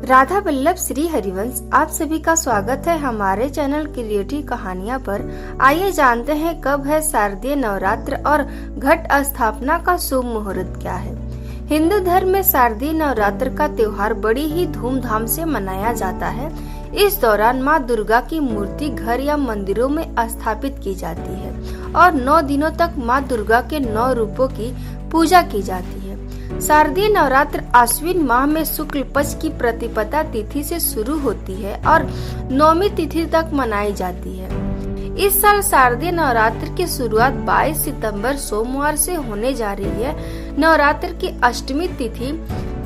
राधा वल्लभ श्री हरिवंश आप सभी का स्वागत है हमारे चैनल क्रिएटिव कहानियां पर। आइए जानते हैं कब है शारदीय नवरात्र और घट स्थापना का शुभ मुहूर्त क्या है। हिंदू धर्म में शारदीय नवरात्र का त्योहार बड़ी ही धूमधाम से मनाया जाता है। इस दौरान माँ दुर्गा की मूर्ति घर या मंदिरों में स्थापित की जाती है और 9 दिनों तक माँ दुर्गा के 9 रूपों की पूजा की जाती है। शारदीय नवरात्र आश्विन माह में शुक्ल पक्ष की प्रतिपदा तिथि से शुरू होती है और नौमी तिथि तक मनाई जाती है। इस साल शारदीय नवरात्र की शुरुआत 22 सितंबर सोमवार से होने जा रही है। नवरात्र की अष्टमी तिथि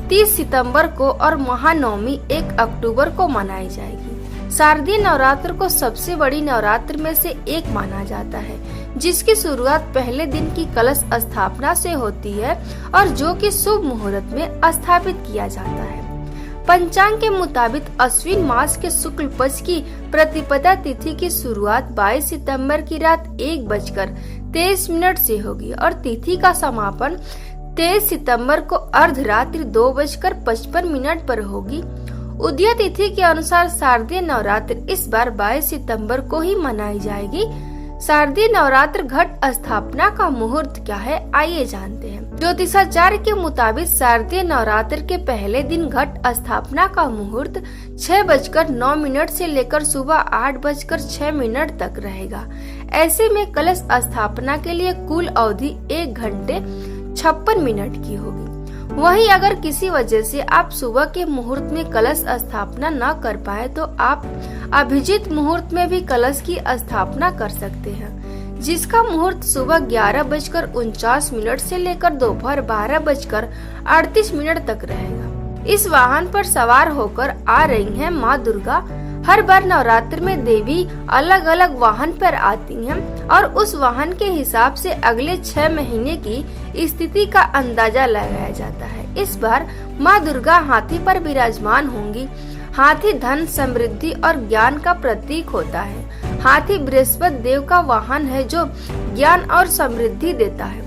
30 सितंबर को और महानवमी 1 अक्टूबर को मनाई जाएगी। शारदीय नवरात्र को सबसे बड़ी नवरात्र में से एक माना जाता है, जिसकी शुरुआत पहले दिन की कलश स्थापना से होती है और जो कि शुभ मुहूर्त में स्थापित किया जाता है। पंचांग के मुताबिक अश्विन मास के शुक्ल पक्ष की प्रतिपदा तिथि की शुरुआत 22 सितंबर की रात 1:23 से होगी और तिथि का समापन 23 सितंबर को अर्धरात्रि 2:55 पर होगी। उदय तिथि के अनुसार शारदीय नवरात्र इस बार 22 सितंबर को ही मनाई जाएगी। शारदीय नवरात्र घट स्थापना का मुहूर्त क्या है, आइए जानते हैं। ज्योतिषाचार्य के मुताबिक शारदीय नवरात्र के पहले दिन घट स्थापना का मुहूर्त 6:09 से लेकर सुबह 8:06 तक रहेगा। ऐसे में कलश स्थापना के लिए कुल अवधि 1 घंटे 56 मिनट की होगी। वहीं अगर किसी वजह से आप सुबह के मुहूर्त में कलश स्थापना न कर पाए तो आप अभिजीत मुहूर्त में भी कलश की स्थापना कर सकते हैं, जिसका मुहूर्त सुबह 11:49 से लेकर दोपहर 12:38 तक रहेगा। इस वाहन पर सवार होकर आ रही हैं माँ दुर्गा। हर बार नवरात्र में देवी अलग अलग वाहन पर आती हैं और उस वाहन के हिसाब से अगले 6 महीने की स्थिति का अंदाजा लगाया जाता है। इस बार माँ दुर्गा हाथी पर विराजमान होंगी। हाथी धन, समृद्धि और ज्ञान का प्रतीक होता है। हाथी बृहस्पति देव का वाहन है जो ज्ञान और समृद्धि देता है।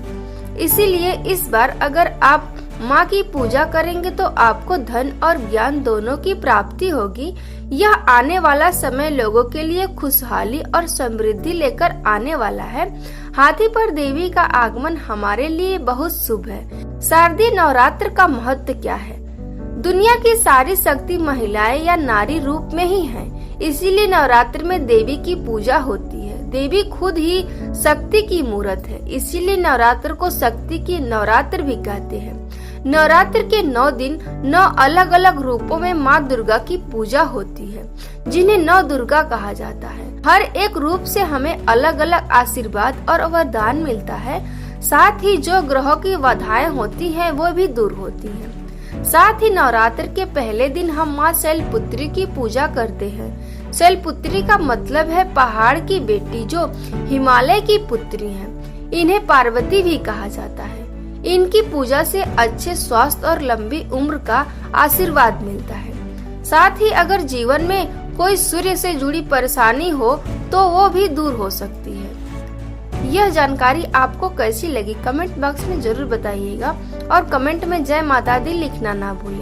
इसीलिए इस बार अगर आप माँ की पूजा करेंगे तो आपको धन और ज्ञान दोनों की प्राप्ति होगी। यह आने वाला समय लोगों के लिए खुशहाली और समृद्धि लेकर आने वाला है। हाथी पर देवी का आगमन हमारे लिए बहुत शुभ है। शारदीय नवरात्र का महत्व क्या है? दुनिया की सारी शक्ति महिलाएं या नारी रूप में ही है, इसीलिए नवरात्र में देवी की पूजा होती है। देवी खुद ही शक्ति की मूर्त है, इसीलिए नवरात्र को शक्ति की नवरात्र भी कहते हैं। नवरात्र के 9 दिन 9 अलग अलग रूपों में माँ दुर्गा की पूजा होती है, जिन्हें 9 दुर्गा कहा जाता है। हर एक रूप से हमें अलग अलग आशीर्वाद और वरदान मिलता है। साथ ही जो ग्रहों की बाधाएं होती हैं वो भी दूर होती हैं। साथ ही नवरात्र के पहले दिन हम माँ शैलपुत्री की पूजा करते हैं। शैलपुत्री का मतलब है पहाड़ की बेटी, जो हिमालय की पुत्री है। इन्हें पार्वती भी कहा जाता है। इनकी पूजा से अच्छे स्वास्थ्य और लंबी उम्र का आशीर्वाद मिलता है। साथ ही अगर जीवन में कोई सूर्य से जुड़ी परेशानी हो तो वो भी दूर हो सकती है। यह जानकारी आपको कैसी लगी कमेंट बॉक्स में जरूर बताइएगा और कमेंट में जय माता दी लिखना ना भूलें।